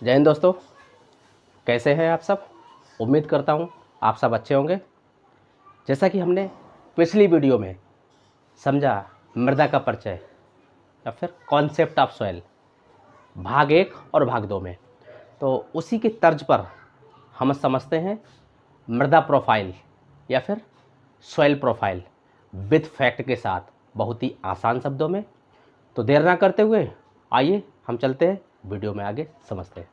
जय हिंद दोस्तों, कैसे हैं आप सब। उम्मीद करता हूं आप सब अच्छे होंगे। जैसा कि हमने पिछली वीडियो में समझा मृदा का परिचय या फिर कॉन्सेप्ट ऑफ सॉइल भाग 1 और भाग 2 में, तो उसी की तर्ज पर हम समझते हैं मृदा प्रोफाइल या फिर सॉइल प्रोफाइल विद फैक्ट के साथ, बहुत ही आसान शब्दों में। तो देर ना करते हुए आइए हम चलते हैं वीडियो में, आगे समझते हैं।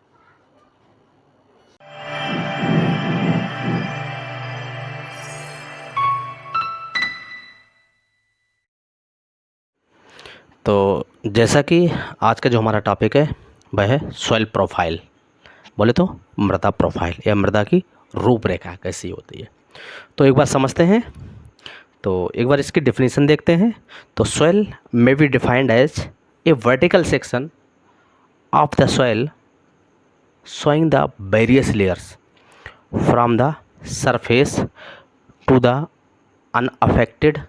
तो जैसा कि आज का जो हमारा टॉपिक है वह है सॉइल प्रोफाइल, बोले तो मृदा प्रोफाइल या मृदा की रूपरेखा कैसी होती है। तो एक बार समझते हैं, तो एक बार इसकी डेफिनेशन देखते हैं। तो soil may be defined as a vertical section of the soil showing the various layers from the surface to the unaffected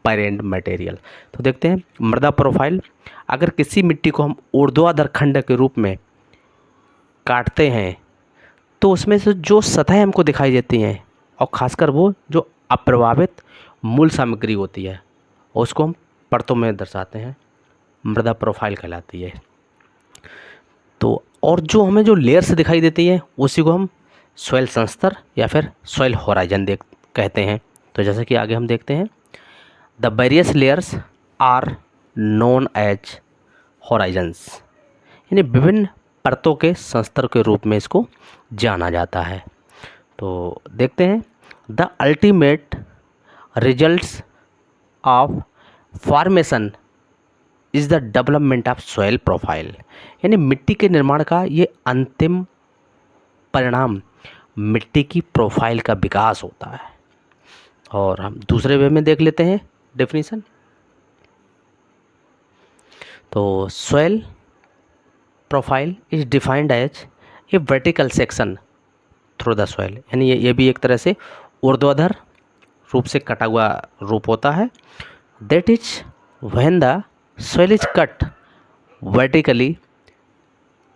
parent material। तो देखते हैं मृदा प्रोफाइल। अगर किसी मिट्टी को हम ऊर्ध्वाधर खंड के रूप में काटते हैं तो उसमें से जो सतह हमको दिखाई देती हैं और ख़ासकर वो जो अप्रभावित मूल सामग्री होती है उसको हम परतों में दर्शाते हैं, मृदा प्रोफाइल कहलाती है। तो और जो हमें जो लेयर्स दिखाई देती है उसी को हम सॉइल संस्तर या फिर सॉइल होराइजन कहते हैं। तो जैसे कि आगे हम देखते हैं, the various layers are known as horizons, यानी विभिन्न परतों के संस्तर के रूप में इसको जाना जाता है। तो देखते हैं, the ultimate results of formation is the development of soil profile, यानी मिट्टी के निर्माण का ये अंतिम परिणाम मिट्टी की प्रोफाइल का विकास होता है। और हम दूसरे वे में देख लेते हैं डेफिनेशन। तो soil profile is defined as a vertical section through the soil, यानी ये भी एक तरह से ऊर्ध्वाधर रूप से कटा हुआ रूप होता है। That is when the soil is cut vertically,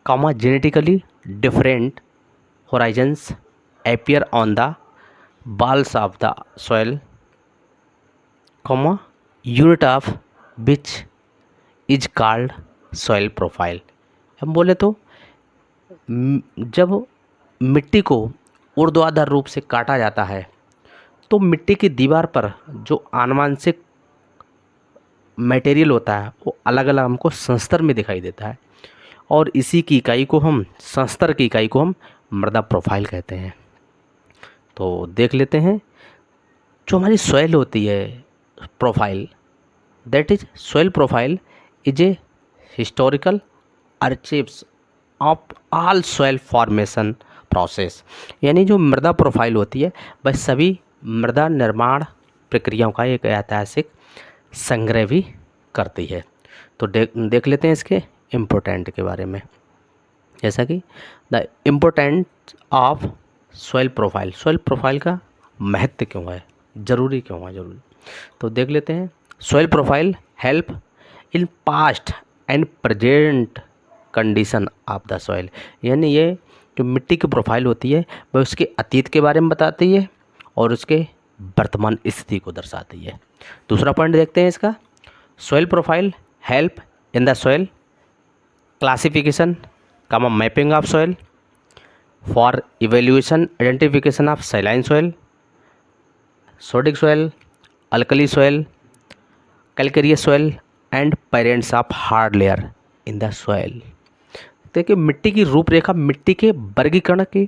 genetically different horizons appear on the walls of the soil, unit of which is called soil profile। हम बोले तो जब मिट्टी को ऊर्ध्वाधर रूप से काटा जाता है तो मिट्टी की दीवार पर जो आनुवंशिक मटेरियल होता है वो अलग अलग हमको संस्तर में दिखाई देता है, और इसी की इकाई को हम संस्तर की इकाई को हम मृदा प्रोफाइल कहते हैं। तो देख लेते हैं, जो हमारी सॉइल होती है profile, that is soil profile is a historical archives of all soil formation process, यानी जो मृदा प्रोफाइल होती है वह सभी मृदा निर्माण प्रक्रियाओं का एक ऐतिहासिक संग्रह भी करती है। तो देख लेते हैं इसके इम्पोर्टेंट के बारे में, जैसा कि the important of soil profile, soil profile का महत्व क्यों है, ज़रूरी क्यों है ज़रूरी। तो देख लेते हैं, soil profile help in past and present condition of the soil, यानी ये जो मिट्टी की प्रोफाइल होती है वह उसके अतीत के बारे में बताती है और उसके वर्तमान स्थिति को दर्शाती है। दूसरा पॉइंट देखते हैं इसका, soil profile help in the soil classification mapping of soil for evaluation identification of saline soil, sodic soil, alkali soil, calcareous soil and parents of hard layer in the soil. देखिए मिट्टी की रूपरेखा मिट्टी के वर्गीकरण की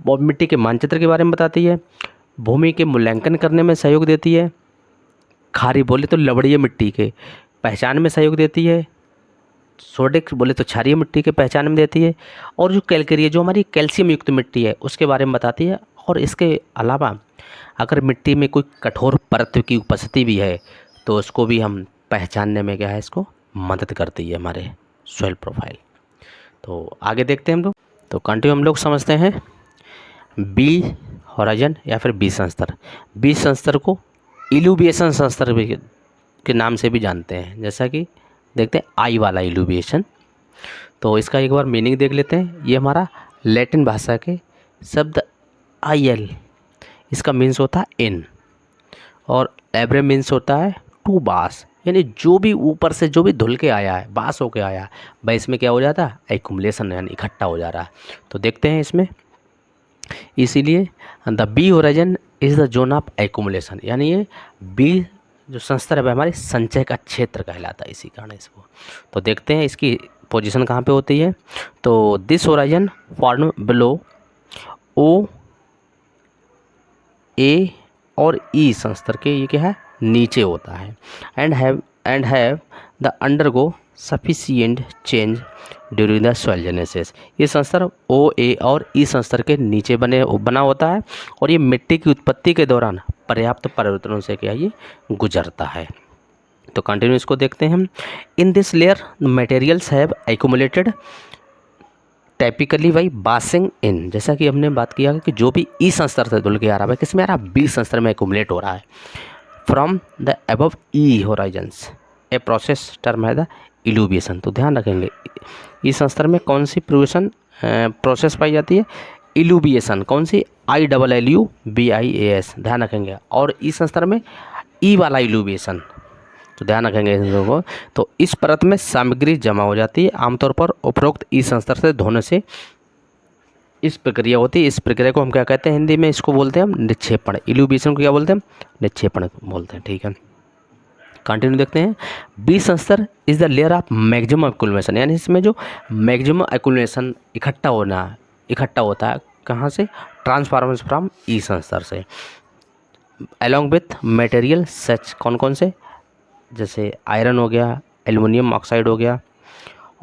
और मिट्टी के मानचित्र के बारे में बताती है, भूमि के मूल्यांकन करने में सहयोग देती है, खारी बोले तो लवणीय मिट्टी के पहचान में सहयोग देती है, सोडिक बोले तो क्षारीय मिट्टी के पहचान में देती है, और जो कैल्केरियस जो हमारी कैल्शियम युक्त मिट्टी है उसके बारे में बताती है। और इसके अलावा अगर मिट्टी में कोई कठोर परत की उपस्थिति भी है तो उसको भी हम पहचानने में क्या है, इसको मदद करती है हमारे सॉइल प्रोफाइल। तो आगे देखते हैं हम लोग। तो कंटिन्यू हम लोग समझते हैं बी होराइजन या फिर बी संस्तर। बी संस्तर को इल्यूविएशन संस्तर के नाम से भी जानते हैं, जैसा कि देखते हैं आई वाला इल्यूविएशन, तो इसका एक बार मीनिंग देख लेते हैं। ये हमारा लैटिन भाषा के शब्द IL, इसका मीन्स होता है इन, और एब्रे मीन्स होता है टू बास, यानी जो भी ऊपर से जो भी धुल के आया है, बास होके आया है, भाई इसमें क्या हो जाता है, एक्युमुलेशन, यानी इकट्ठा हो जा रहा है। तो देखते हैं इसमें, इसीलिए the B horizon is the zone of accumulation, यानी ये बी जो संस्तर है हमारे संचय का क्षेत्र कहलाता है, इसी कारण इसको। तो देखते हैं इसकी पोजीशन कहाँ पे होती है। तो दिस होराइजन फॉर्म बिलो ओ ए और ई संस्तर के, ये क्या है, नीचे होता है। And have the undergo sufficient change during the soil genesis. ये संस्तर ओ ए और ई संस्तर के नीचे बना होता है, और ये मिट्टी की उत्पत्ति के दौरान पर्याप्त परिवर्तनों से क्या ये गुजरता है। तो कंटिन्यू इसको देखते हैं हम। In this layer materials have accumulated typically by washing in, जैसा कि हमने बात किया कि जो भी ई संस्तर से धुल के आ रहा है, किस में आ रहा है, बी संस्तर में एक्यूमुलेट हो रहा है। From the above E Horizons a process term है द इल्यूबिएशन। तो ध्यान रखेंगे ई संस्तर में कौन सी प्रोसेस पाई जाती है, इल्यूबिएशन। कौन सी, ILLUBIAS, ध्यान रखेंगे। और ई संस्तर में ई वाला इल्यूबिएशन, तो ध्यान रखेंगे इन लोगों को। तो इस परत में सामग्री जमा हो जाती है, आमतौर पर उपरोक्त ई संस्तर से धोने से इस प्रक्रिया होती है। इस प्रक्रिया को हम क्या कहते हैं हिंदी में, इसको बोलते हैं हम निक्षेपण। इल्यूबिएशन को क्या बोलते हैं, निक्षेपण बोलते हैं, ठीक है। कंटिन्यू देखते हैं। बी संस्तर is the layer of maximum accumulation, यानी इसमें जो मैक्सिमम एक्युमुलेशन इकट्ठा होता है कहाँ से, ट्रांसफॉर्मेशन फ्रॉम ई संस्तर से, अलॉन्ग विथ मटेरियल सच, कौन कौन से, जैसे आयरन हो गया, एल्युमिनियम ऑक्साइड हो गया,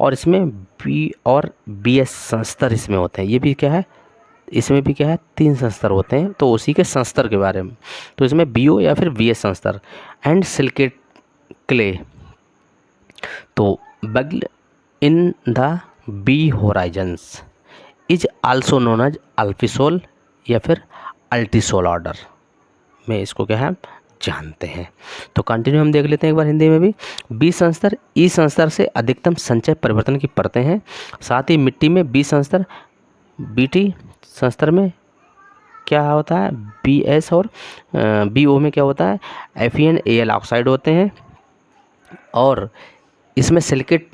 और इसमें बी और BS संस्तर इसमें होते हैं। ये भी क्या है, इसमें भी क्या है, 3 संस्तर होते हैं, तो उसी के संस्तर के बारे में। तो इसमें BO या फिर BS संस्तर। एंड सिलिकेट क्ले, तो बगल in the B horizons is also known as alfisol या फिर अल्टीसोल ऑर्डर में, इसको क्या है जानते हैं। तो कंटिन्यू हम देख लेते हैं एक बार हिंदी में भी। बी संस्तर ई संस्तर से अधिकतम संचय परिवर्तन की परतें हैं। साथ ही मिट्टी में बी संस्तर BT संस्तर में क्या होता है, BS और BO में क्या होता है, FeNAl ऑक्साइड होते हैं, और इसमें सिलिकेट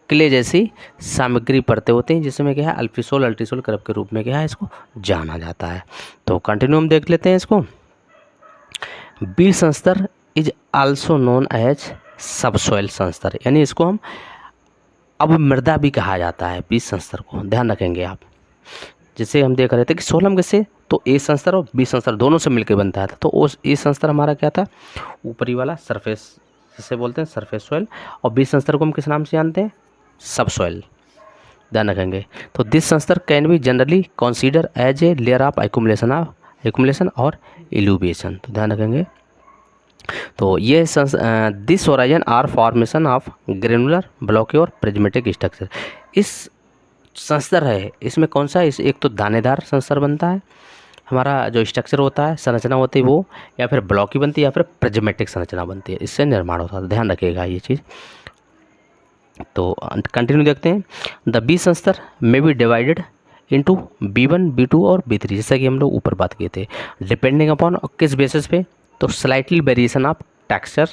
क्ले जैसी सामग्री परतें होती हैं, जिसमें क्या है अल्फिसोल अल्टीसोल कर्व के रूप में क्या है इसको जाना जाता है। तो कंटिन्यू हम देख लेते हैं इसको। बी संस्तर is also known as subsoil संस्तर, यानी इसको हम अब मृदा भी कहा जाता है बी संस्तर को, ध्यान रखेंगे आप। जिसे हम देख रहे थे कि सोलम किससे, तो ए संस्तर और बी संस्तर दोनों से मिलकर बनता है। तो उस ए संस्तर हमारा क्या था, ऊपरी वाला सरफेस, जिसे बोलते हैं सरफेस सॉइल, और बी संस्तर को हम किस नाम से जानते हैं, सब सॉइल, ध्यान रखेंगे। तो दिस संस्तर can be generally consider as a layer of accumulation और इल्यूबिएशन, तो ध्यान रखेंगे। तो ये this horizon are formation of granular blocky और प्रिज्मेटिक स्ट्रक्चर। इस संस्तर है इसमें कौन सा, इस एक तो दानेदार संस्तर बनता है, हमारा जो स्ट्रक्चर होता है, संरचना होती है वो, या फिर ब्लॉकी बनती है, या फिर प्रिज्मेटिक संरचना बनती है, इससे निर्माण होता है, ध्यान रखिएगा ये चीज़। तो कंटिन्यू देखते हैं। द बी संस्तर में B divided into B1 B2 और B3, जैसा कि हम लोग ऊपर बात किए थे, डिपेंडिंग अपॉन किस बेसिस पे, तो slightly variation of texture,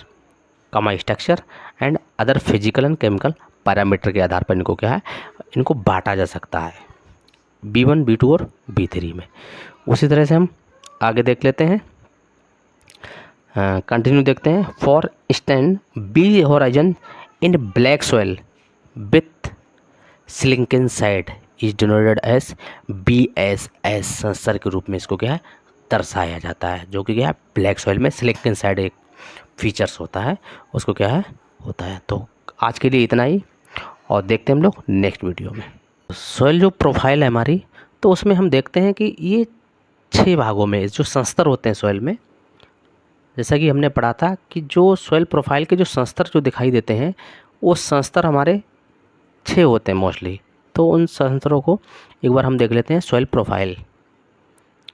structure and other physical and chemical parameter के आधार पर इनको क्या है, इनको बांटा जा सकता है B1 B2 और B3 में। उसी तरह से हम आगे देख लेते हैं, कंटिन्यू देखते हैं। For instance B horizon in black soil with slickenside is denoted as BSS संस्तर के रूप में इसको क्या है दर्शाया जाता है, जो कि क्या है ब्लैक सॉइल में स्लिंकिंग साइड एक फीचर्स होता है, उसको क्या है होता है। तो आज के लिए इतना ही, और देखते हैं हम लोग नेक्स्ट वीडियो में। सॉइल जो प्रोफाइल है हमारी, तो उसमें हम देखते हैं कि ये 6 भागों में जो संस्तर होते हैं सॉइल में, जैसा कि हमने पढ़ा था कि जो सॉइल प्रोफाइल के जो संस्तर जो दिखाई देते हैं, वो संस्तर हमारे 6 होते हैं मोस्टली। तो उन संस्तरों को एक बार हम देख लेते हैं, सॉइल प्रोफाइल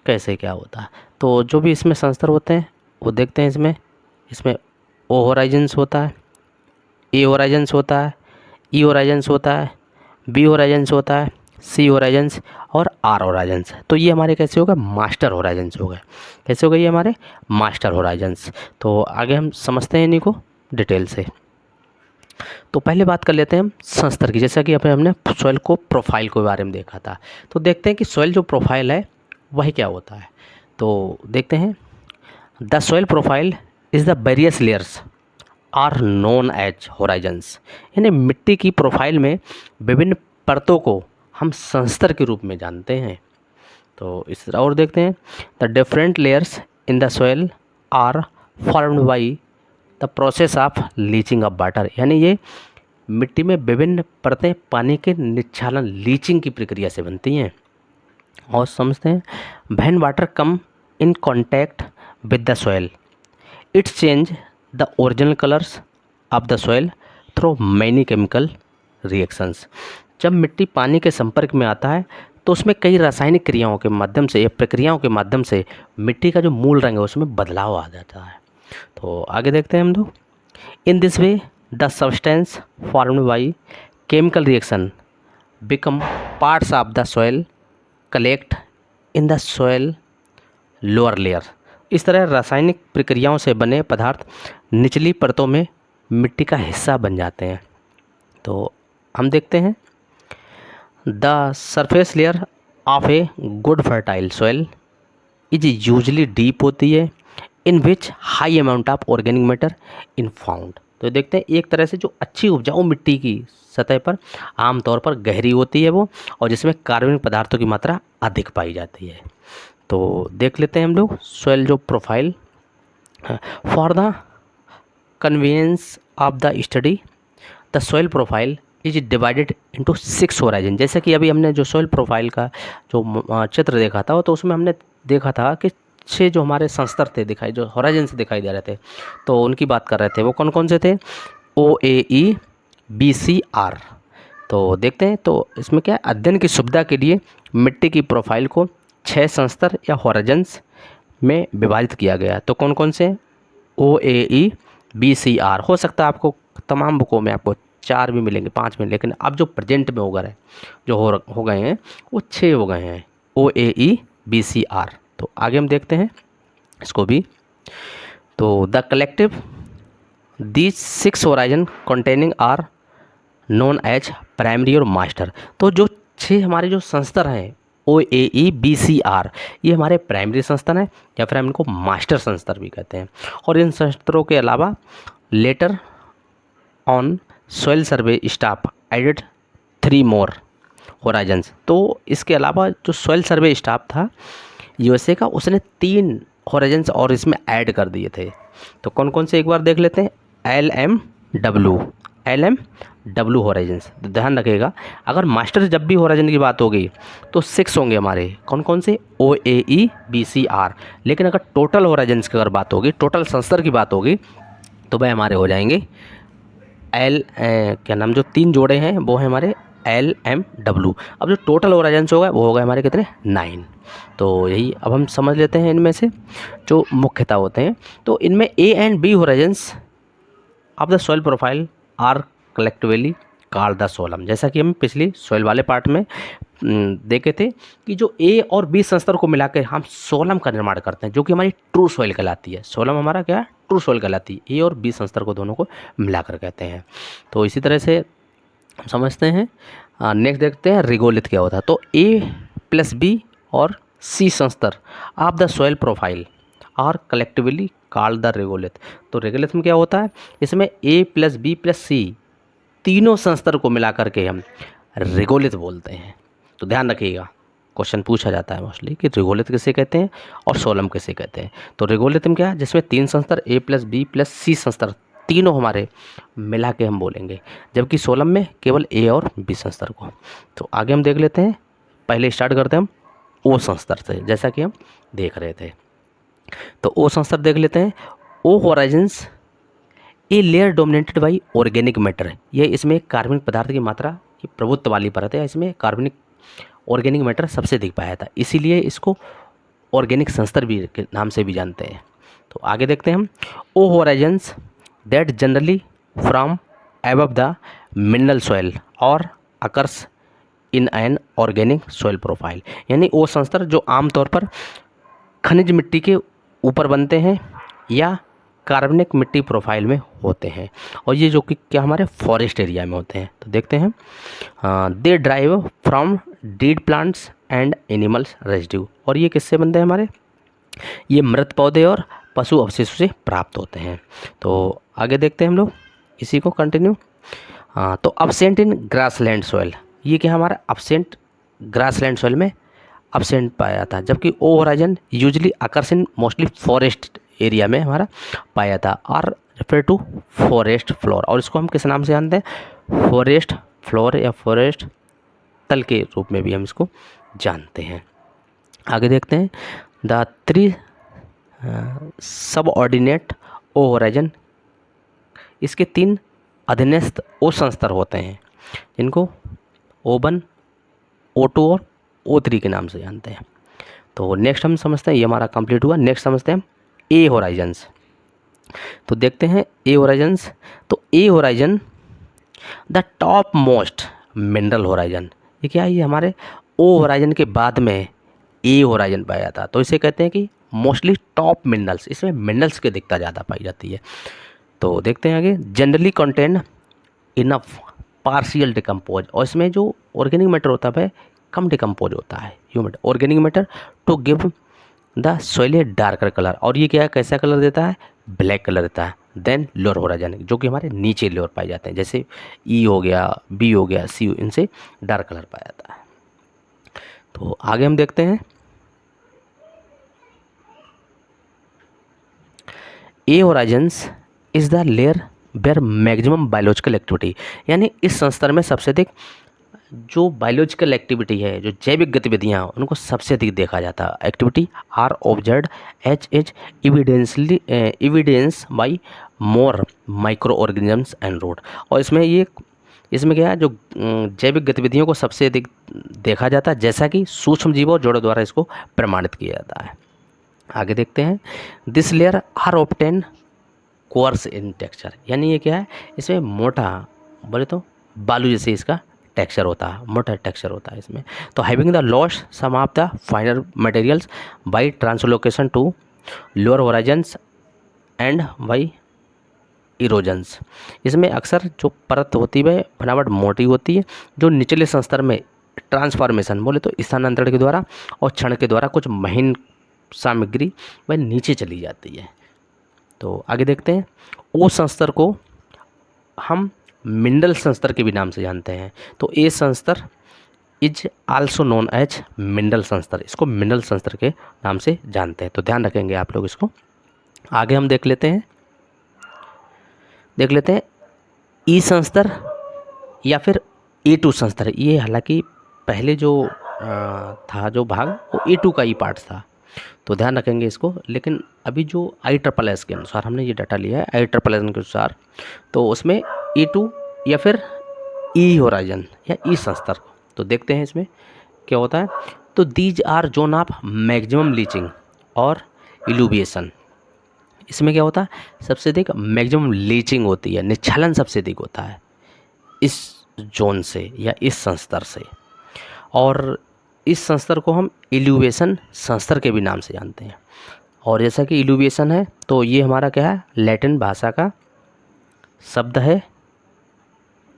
कैसे क्या होता है। तो जो भी इसमें संस्तर होते हैं वो देखते हैं। इसमें O होराइजन्स होता है, A होराइजन्स होता है, E होराइजन्स होता है, बी होराइजेंस होता है, सी होराइजेंस और आर होराइजेंस। तो ये हमारे कैसे होगा, मास्टर होराइजेंस हो गए। कैसे हो गए ये हमारे मास्टर होराइजेंस। तो आगे हम समझते हैं इन्हीं को डिटेल से। तो पहले बात कर लेते हैं हम संस्तर की। जैसा कि हमने सॉइल को प्रोफाइल के बारे में देखा था, तो देखते हैं कि सॉइल जो प्रोफाइल है वही क्या होता है। तो देखते हैं, the soil profile is the various layers are known as horizons. यानी मिट्टी की प्रोफाइल में विभिन्न परतों को हम संस्तर के रूप में जानते हैं। तो इस तरह और देखते हैं, the different layers in the soil are formed by the process of leaching of water. यानी ये मिट्टी में विभिन्न परतें पानी के निच्छालन लीचिंग की प्रक्रिया से बनती हैं। और समझते हैं, when water come in contact with the soil it change the original colours of the soil through many chemical reactions. जब मिट्टी पानी के संपर्क में आता है तो उसमें कई रासायनिक क्रियाओं के माध्यम से या प्रक्रियाओं के माध्यम से मिट्टी का जो मूल रंग है उसमें बदलाव आ जाता है। तो आगे देखते हैं हम लोग, in this way the substance formed by chemical reaction become parts of the soil collect in the soil lower layer. इस तरह रासायनिक प्रक्रियाओं से बने पदार्थ निचली परतों में मिट्टी का हिस्सा बन जाते हैं। तो हम देखते हैं, the surface layer of a good fertile soil is usually deep होती है in which high amount of organic matter in found. तो देखते हैं, एक तरह से जो अच्छी उपजाऊ मिट्टी की सतह पर आमतौर पर गहरी होती है वो, और जिसमें कार्बनिक पदार्थों की मात्रा अधिक पाई जाती है। तो देख लेते हैं हम लोग सॉइल जो profile. For the convenience of the study the soil profile is divided into 6 horizon. जैसे कि अभी हमने जो सॉइल प्रोफाइल का जो चित्र देखा था, तो उसमें हमने देखा था कि 6 जो हमारे संस्तर थे दिखाई, जो होराइजन से दिखाई दे रहे थे, तो उनकी बात कर रहे थे। वो कौन कौन से थे, OAE BCR। तो देखते हैं, तो इसमें क्या है, अध्ययन की सुविधा के लिए मिट्टी की प्रोफाइल को 6 संस्तर या होराइजन्स में विभाजित किया गया। तो कौन कौन से, OAE BCR। हो सकता है आपको तमाम बुकों में आपको 4 भी मिलेंगे, 5 मिलेंगे, लेकिन अब जो प्रेजेंट में हो गए जो हो गए हैं वो 6 हो गए हैं, OAE BCR। तो आगे हम देखते हैं इसको भी। तो the collective these 6 horizon containing are known as primary और मास्टर। तो जो 6 हमारे जो संस्तर हैं OAE BCR, ये हमारे प्राइमरी संस्तर हैं या फिर हम इनको मास्टर संस्तर भी कहते हैं। और इन संस्तरों के अलावा later on soil survey staff added 3 more horizons. तो इसके अलावा जो सॉइल सर्वे स्टाफ था USA का, उसने 3 होराइजन्स और इसमें ऐड कर दिए थे। तो कौन कौन से एक बार देख लेते हैं, LMW होराइजन्स। तो ध्यान रखिएगा, अगर मास्टर जब भी होराइजन की बात होगी तो 6 होंगे हमारे, कौन कौन से, OAE BCR। लेकिन अगर टोटल होराइजन्स की अगर बात होगी, टोटल संस्तर की बात होगी, तो वह हमारे हो जाएंगे क्या नाम, जो 3 जोड़े हैं वो हैं हमारे LMW। अब जो टोटल होराइजन्स होगा वो होगा हमारे कितने, 9। तो यही अब हम समझ लेते हैं इनमें से जो मुख्यतः होते हैं। तो इनमें A and B horizons of the soil profile are collectively called the solum. जैसा कि हम पिछली सॉइल वाले पार्ट में देखे थे कि जो A और B संस्तर को मिलाकर हम सोलम का निर्माण करते हैं, जो कि हमारी ट्रू सॉइल कहलाती है। सोलम हमारा क्या है, ट्रू सॉइल कहलाती है। A और B संस्तर को दोनों को मिलाकर कहते हैं। तो इसी तरह से समझते हैं। नेक्स्ट देखते हैं रिगोलिथ क्या होता है। तो A+B और C संस्तर of the soil profile are collectively called the regolith. तो रिगोलिथ में क्या होता है, इसमें A+B+C तीनों संस्तर को मिला करके हम रिगोलिथ बोलते हैं। तो ध्यान रखिएगा, क्वेश्चन पूछा जाता है मोस्टली कि रिगोलिथ किसे कहते हैं और सोलम किसे कहते हैं। तो रिगोलिथ में क्या है, जिसमें 3 संस्तर A+B+C संस्तर तीनों हमारे मिला के हम बोलेंगे, जबकि सोलम में केवल A और B संस्तर को। तो आगे हम देख लेते हैं, पहले स्टार्ट करते हैं हम O संस्तर से, जैसा कि हम देख रहे थे। तो O संस्तर देख लेते हैं। O Horizons a layer dominated by organic matter. ये इसमें कार्बनिक पदार्थ की मात्रा की प्रभुत्व वाली परत है, इसमें कार्बनिक ऑर्गेनिक मैटर सबसे अधिक पाया था, इसीलिए इसको ऑर्गेनिक संस्तर भी के नाम से भी जानते हैं। तो आगे देखते हैं हम, O horizons that generally from above the mineral soil और occurs in an organic soil profile, यानी वो संस्तर जो आमतौर पर खनिज मिट्टी के ऊपर बनते हैं या कार्बनिक मिट्टी प्रोफाइल में होते हैं, और ये जो कि क्या हमारे फॉरेस्ट एरिया में होते हैं। तो देखते हैं, they derive from dead plants and animals residue, और ये किससे बनते हैं हमारे, ये मृत पौधे और पशु अवशेषों से प्राप्त होते हैं। तो आगे देखते हैं हम लोग इसी को कंटिन्यू। तो अब्सेंट इन ग्रासलैंड सॉइल, ये क्या हमारा अब्सेंट ग्रासलैंड सॉइल में अब्सेंट पाया जाता है, जबकि O horizon usually occurs in mostly forest area में हमारा पाया जाता है, और रेफर टू फॉरेस्ट फ्लोर, और इसको हम किस नाम से जानते हैं, फॉरेस्ट फ्लोर या फॉरेस्ट तल के रूप में भी हम इसको जानते हैं। आगे देखते हैं, द थ्री सब ऑर्डिनेट ओ होराइजन, इसके 3 अधीनस्थ ओ संस्तर होते हैं, जिनको O1, O2 और O3 के नाम से जानते हैं। तो नेक्स्ट हम समझते हैं, ये हमारा कंप्लीट हुआ। नेक्स्ट समझते हैं हम ए होराइजन्स। तो देखते हैं ए होराइजन्स। तो ए horizon the top most mineral horizon, ये क्या है, ये हमारे ओ होराइजन के बाद में ए होराइजन पाया जाता है। तो इसे कहते हैं कि मोस्टली टॉप मिनरल्स, इसमें मिनरल्स की अधिकता ज़्यादा पाई जाती है। तो देखते हैं आगे, generally contain enough partial decompose, और इसमें जो ऑर्गेनिक मैटर होता है कम डिकम्पोज होता है, human organic matter, to give the soil a darker colour, और ये क्या है, कैसा कलर देता है, ब्लैक कलर देता है। देन लोअर होराइजन, जो कि हमारे नीचे लेयर पाए जाते हैं, जैसे ई हो गया, बी हो गया, सी, इनसे डार्क कलर पाया जाता है। तो आगे हम देखते हैं, A horizons is the layer where maximum biological activity, यानी इस संस्तर में सबसे अधिक जो बायोलॉजिकल एक्टिविटी है, जो जैविक गतिविधियाँ उनको सबसे अधिक देखा जाता है। Activity are observed H is evidence by more microorganisms and root, और इसमें क्या है, जो जैविक गतिविधियों को सबसे अधिक देखा जाता है, जैसा कि सूक्ष्म जीवों और जड़ों द्वारा इसको प्रमाणित किया जाता है। आगे देखते हैं, this layer are obtain coarse in texture, यानी ये क्या है, इसमें मोटा, बोले तो बालू जैसे इसका टेक्सचर होता है, मोटा टेक्सचर होता है इसमें। तो having the loss some of the finer materials by translocation to lower horizons and by erosions, इसमें अक्सर जो परत होती है बनावट मोटी होती है, जो निचले संस्तर में ट्रांसफॉर्मेशन, बोले तो स्थानांतरण के द्वारा और क्षण के द्वारा कुछ महीन सामग्री वह नीचे चली जाती है। तो आगे देखते हैं, ओ संस्तर को हम मिनरल संस्तर के भी नाम से जानते हैं। तो ए संस्तर is also known as mineral संस्तर, इसको मिनरल संस्तर के नाम से जानते हैं। तो ध्यान रखेंगे आप लोग इसको। आगे हम देख लेते हैं ई संस्तर या फिर A2 संस्तर। ये हालांकि पहले जो था जो भाग वो A2 का ही पार्ट था, तो ध्यान रखेंगे इसको। लेकिन अभी जो ISSS के अनुसार हमने ये डाटा लिया है, ISSS के अनुसार, तो उसमें A2 या फिर ई होराइजन या ई संस्तर। तो देखते हैं इसमें क्या होता है। तो these are zone of maximum leaching और इल्यूबिएशन, इसमें क्या होता है, सबसे अधिक मैक्सिमम लीचिंग होती है, निच्छालन सबसे अधिक होता है इस जोन से या इस संस्तर से, और इस संस्तर को हम इल्यूबिएशन संस्तर के भी नाम से जानते हैं। और जैसा कि इल्यूबिएशन है, तो ये हमारा क्या है, लैटिन भाषा का शब्द है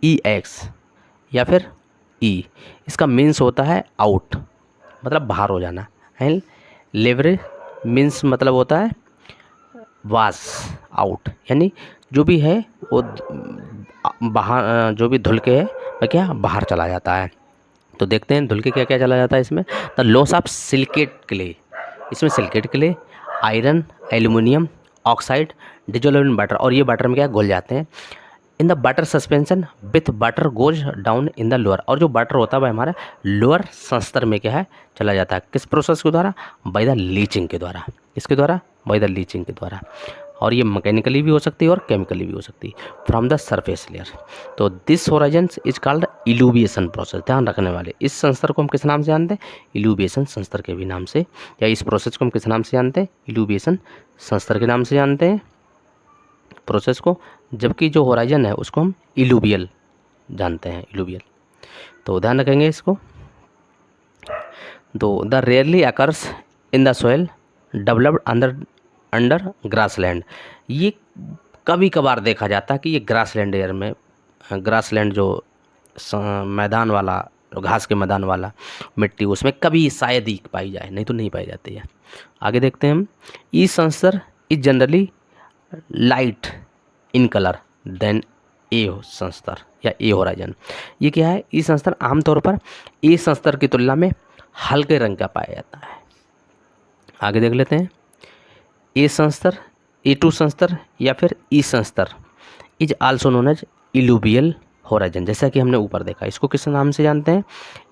EX या फिर E, इसका मीन्स होता है आउट, मतलब बाहर हो जाना, एंड लेवरे मीन्स मतलब होता है वास आउट, यानी जो भी है वो बाहर, जो भी धुल के है वह क्या बाहर चला जाता है। तो देखते हैं धुल के क्या क्या चला जाता है इसमें। The loss of silicate clay, इसमें silicate clay, iron, aluminium oxide dissolve in water, और ये वाटर में क्या घुल जाते हैं। In the water suspension with water goes down in the lower, और जो वाटर होता है वह हमारा लोअर संस्तर में क्या है चला जाता है, किस प्रोसेस के द्वारा, बाय द लीचिंग के द्वारा, इसके द्वारा बाय द लीचिंग के द्वारा। और ये मैकेनिकली भी हो सकती है और केमिकली भी हो सकती है फ्रॉम द सरफेस लेयर। तो this horizon is called illuviation process. ध्यान रखने वाले, इस संस्तर को हम किस नाम से जानते हैं, इल्यूबिएशन संस्तर के भी नाम से, या इस प्रोसेस को हम किस नाम से जानते हैं, इल्यूबिएशन संस्तर के नाम से जानते हैं प्रोसेस को। जबकि जो होराइजन है उसको हम इल्यूबियल जानते हैं, इल्यूबियल। तो ध्यान रखेंगे इसको। तो the rarely occurs in the soil developed under grassland. ये कभी कभार देखा जाता है कि ये ग्रासलैंड एयर में, ग्रासलैंड जो मैदान वाला, घास के मैदान वाला मिट्टी, उसमें कभी शायद ही पाई जाए, नहीं तो नहीं पाई जाती है। आगे देखते हैं हम। ई संस्तर is generally light in colour then A संस्तर या ए होराइजन। ये क्या है? ई संस्तर आमतौर पर ए संस्तर की तुलना में हल्के रंग का पाया जाता है। आगे देख लेते हैं। ए संस्तर, ए2 संस्तर या फिर ई संस्तर इज आल्सो नोन एज इलूबियल होराइजन। जैसा कि हमने ऊपर देखा, इसको किस नाम से जानते हैं?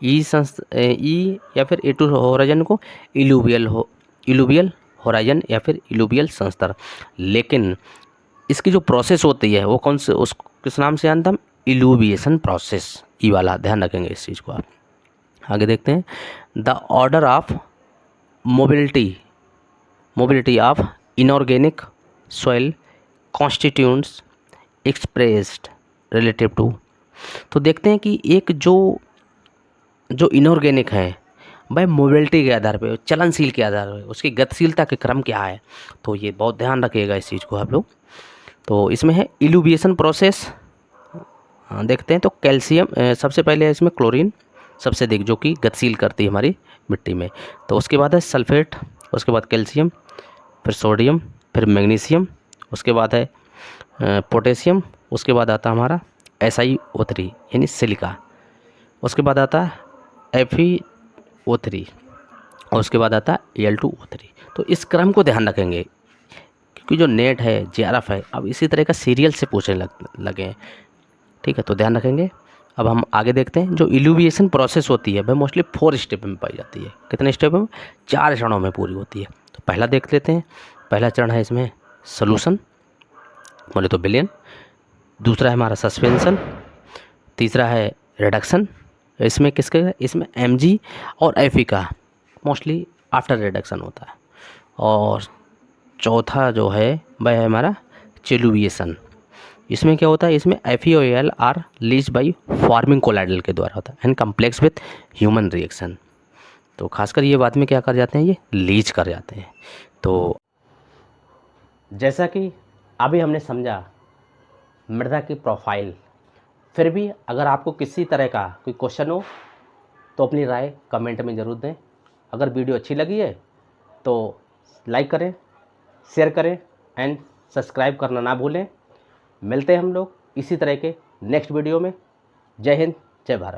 ई या फिर ए2 होराइजन को इलूबियल होराइजन या फिर इलूबियल संस्तर। लेकिन इसकी जो प्रोसेस होती है वो कौन से, उस किस नाम से जानते हैं हम? इलूबिएशन प्रोसेस, ई वाला ध्यान रखेंगे इस चीज़ को आप। आगे देखते हैं। The order of mobility of inorganic soil constituents expressed relative to. तो देखते हैं कि एक जो इनऑर्गेनिक है वह मोबिलिटी के आधार पे, चलनशील के आधार पे, उसकी गतिशीलता के क्रम क्या है, तो ये बहुत ध्यान रखिएगा इस चीज़ को आप लोग। तो इसमें है इलूबिएशन प्रोसेस। देखते हैं तो कैल्शियम सबसे पहले है इसमें क्लोरीन सबसे अधिक, जो कि गतिशील करती है हमारी मिट्टी में। तो उसके बाद है सल्फेट, उसके बाद कैल्शियम, फिर सोडियम, फिर मैग्नीशियम, उसके बाद है पोटेशियम, उसके बाद आता है हमारा SiO3 यानी सिलिका, उसके बाद आता है FeO3 और उसके बाद आता है Al2O3। तो इस क्रम को ध्यान रखेंगे क्योंकि जो नेट है, JRF है, अब इसी तरह का सीरियल से पूछने लगे हैं। ठीक है, तो ध्यान रखेंगे। अब हम आगे देखते हैं। जो इल्यूविएशन प्रोसेस होती है वह मोस्टली 4 स्टेप में पाई जाती है। कितने स्टेप में? 4 चरणों में पूरी होती है। तो पहला देख लेते हैं। पहला चरण है इसमें सोल्यूशन, बोले तो विलयन। दूसरा है हमारा सस्पेंशन। तीसरा है रिडक्शन। इसमें किसके? इसमें Mg और Fe का मोस्टली आफ्टर रिडक्शन होता है। और चौथा जो है वह है हमारा चेलुविएशन। इसमें क्या होता है? इसमें FeOl are leach by forming colloidal के द्वारा होता है and complex with human reaction. तो खासकर ये बाद में क्या कर जाते हैं? ये लीच कर जाते हैं। तो जैसा कि अभी हमने समझा मृदा की प्रोफाइल, फिर भी अगर आपको किसी तरह का कोई क्वेश्चन हो तो अपनी राय कमेंट में ज़रूर दें। अगर वीडियो अच्छी लगी है तो लाइक करें, शेयर करें एंड सब्सक्राइब करना ना भूलें। मिलते हैं हम लोग इसी तरह के नेक्स्ट वीडियो में। जय हिंद, जय भारत।